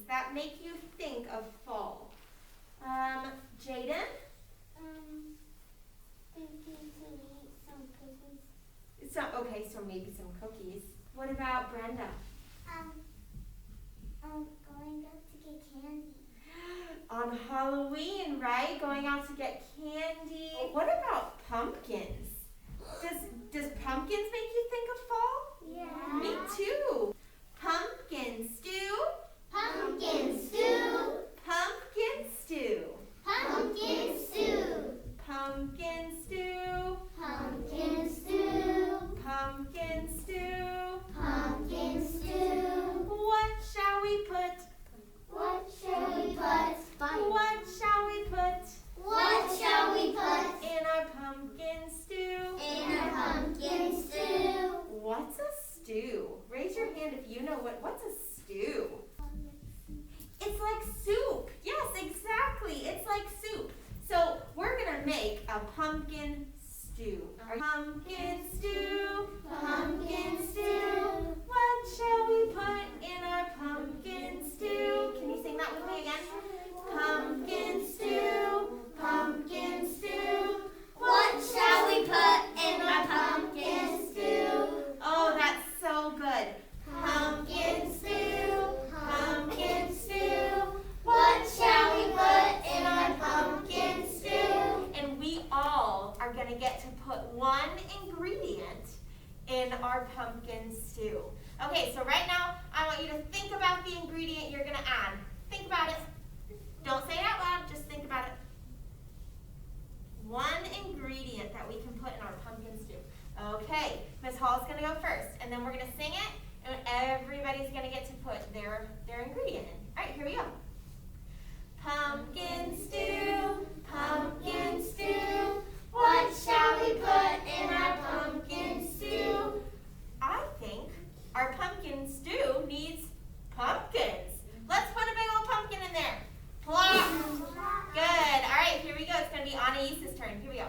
that make you think of fall? Jaden? Thinking to eat some cookies. Okay, so maybe some cookies. What about Brenda? Going up to get candy. On Halloween, right? Going out to get candy. What about pumpkins? Does pumpkins make you think of fall? Yeah. Me too. Pumpkin stew. Pumpkin stew. Pumpkin stew. Pumpkin stew. Pumpkin stew. Pumpkin stew. Pumpkin stew. Pumpkin stew. What shall we put? What shall we put? What shall we put? What shall we put In our pumpkin stew. in our pumpkin stew? What's a stew? Raise your hand if you know what's a stew. It's like soup. Yes, exactly. It's like soup. So we're gonna make a pumpkin stew. Pumpkin stew. Pumpkin stew. What shall we put in our pumpkin stew? Can you sing that with me again? Pumpkin stew. Pumpkin stew. What shall we put in our pumpkin stew? Oh, that's so good. Pumpkin stew. Pumpkin stew. What shall we put in our pumpkin stew? And we all are going to get to put one ingredient in our pumpkin stew. Okay, so right now, I want you to think about the ingredient you're going to add. Think about it. Don't say it out loud, just think about it. One ingredient that we can put in our pumpkin stew. Okay, Miss Hall is going to go first, and then we're going to sing it, and everybody's going to get to put their ingredient in. All right, here we go. Pumpkin stew, pumpkin stew. What shall we put in our pumpkin stew? I think our pumpkin stew needs pumpkins. Let's put a big old pumpkin in there. Plop. Good. All right, here we go. It's going to be Anaisa's turn. Here we go.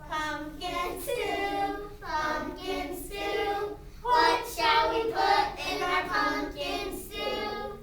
Pumpkin stew, pumpkin stew. What shall we put in our pumpkin stew?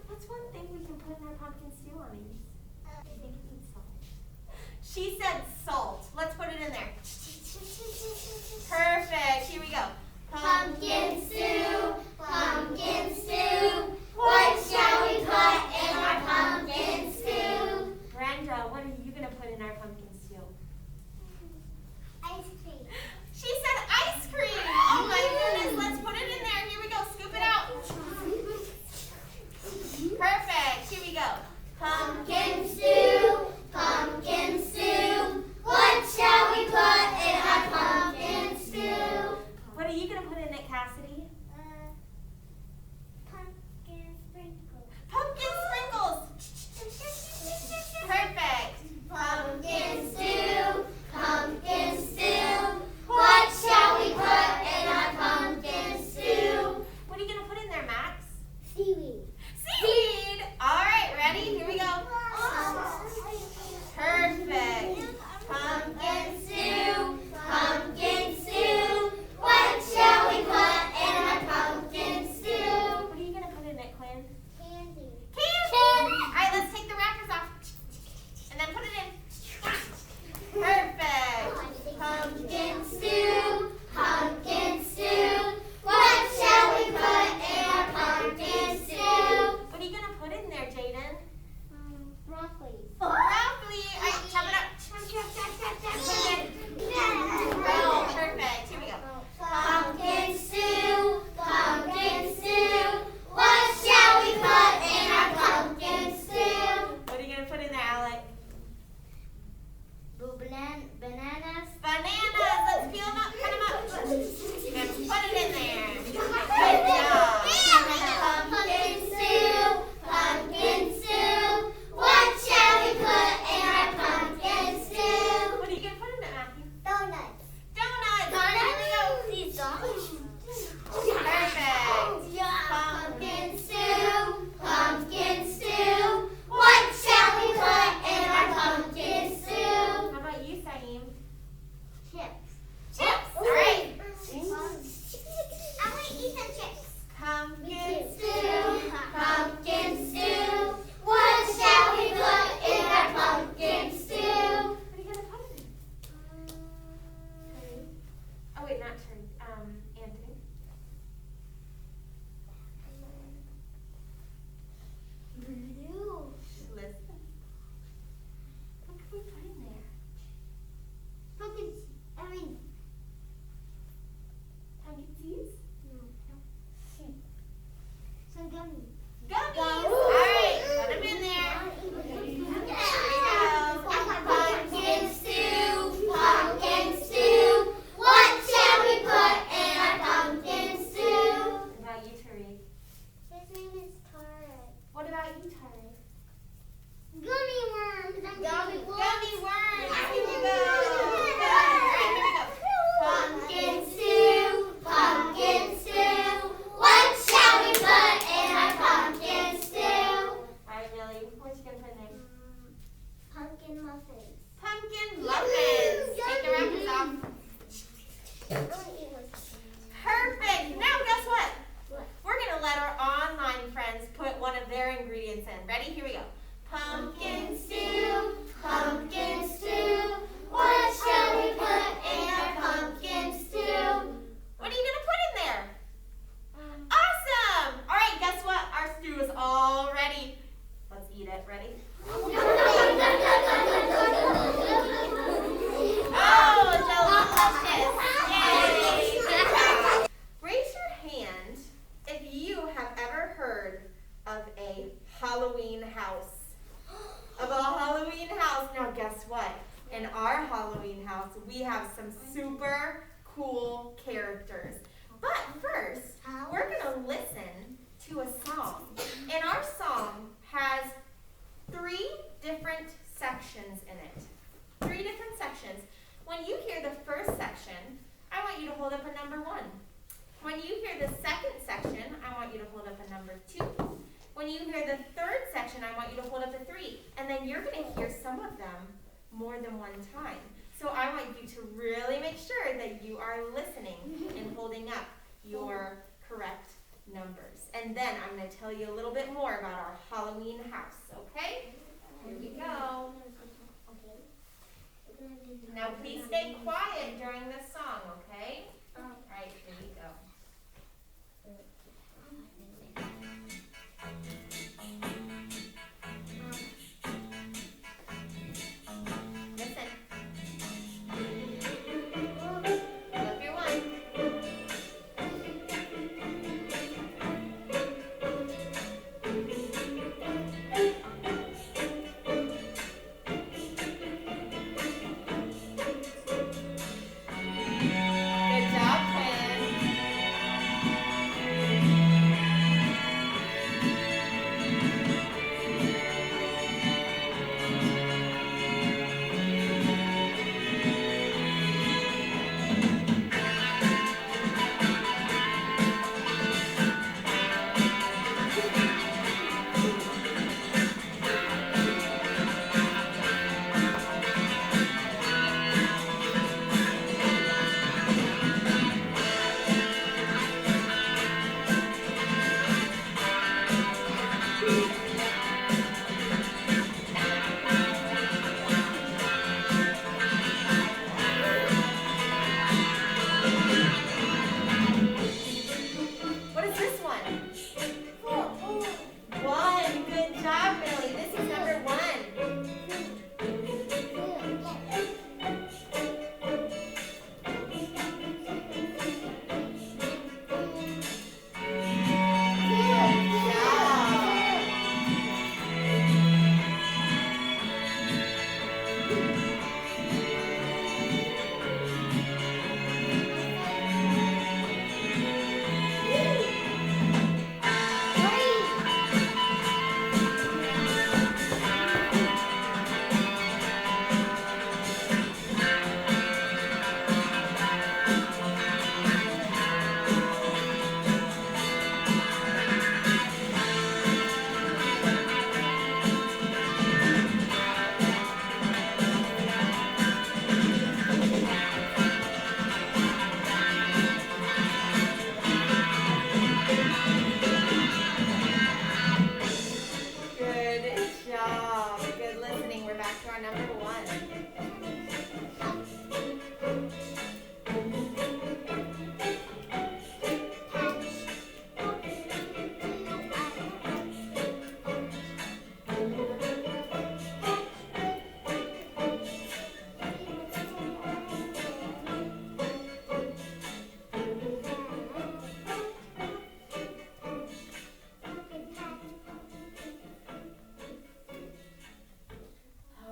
ingredients in. Ready? Here we go. Pumpkin stew, what shall we put in our pumpkin stew? What are you going to put in there? Awesome! All right, guess what? Our stew is all ready. Let's eat it. Ready? Oh, delicious! Yay! Raise your hand if you have ever heard of a Halloween house. Of a Halloween house. Now guess what? In our Halloween house, we have some super cool characters. But first, we're going to listen to a song. And our song has 3 different sections in it. 3 different sections. When you hear the first section, I want you to hold up a number 1. When you hear the second section, I want you to hold up a number 2. When you hear the third section, I want you to hold up a 3. And then you're going to hear some of them more than one time. So I want you to really make sure that you are listening and holding up your correct numbers. And then I'm going to tell you a little bit more about our Halloween house, okay? Here you go. Now please stay quiet during this song, okay? All right, here you go. Listen. Flip your 1. Good job, Quinn. What is this one? 1. Good job, Billy. This is number 1. Good job. Good job. Good listening. We're back to our number 1.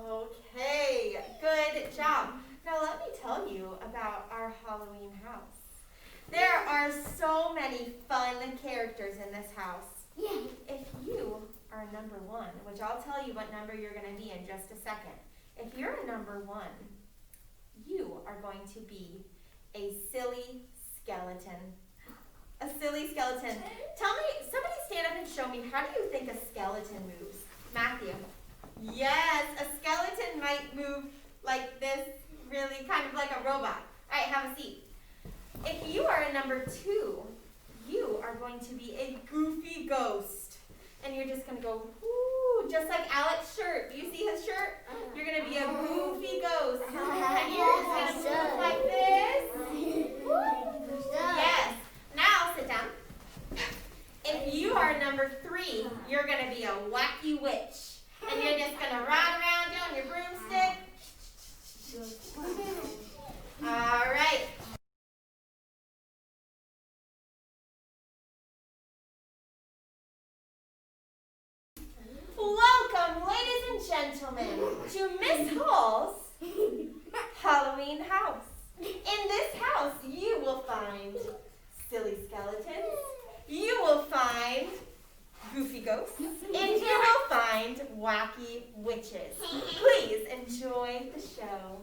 Okay, good job. Now let me tell you about our Halloween house. There are so many fun characters in this house. If you are number 1, which I'll tell you what number you're going to be in just a second. If you're a number 1, you are going to be a silly skeleton. A silly skeleton. Tell me, somebody stand up and show me, how do you think a skeleton moves? Matthew. Yes, a skeleton might move like this, really kind of like a robot. All right, have a seat. If you are a number 2, you are going to be a goofy ghost. And you're just going to go, whoo, just like Alex's shirt. Do you see his shirt? You're going to be a goofy ghost. And you're just going to move like this. Yes. Now sit down. If you are number 3, you're going to be a wacky witch. And you're just going to run around on your broomstick. All right. Welcome, ladies and gentlemen, to Miss Hall's Halloween house. In this house, you will find silly skeletons, you will find goofy ghosts, and you will find wacky witches. Please enjoy the show.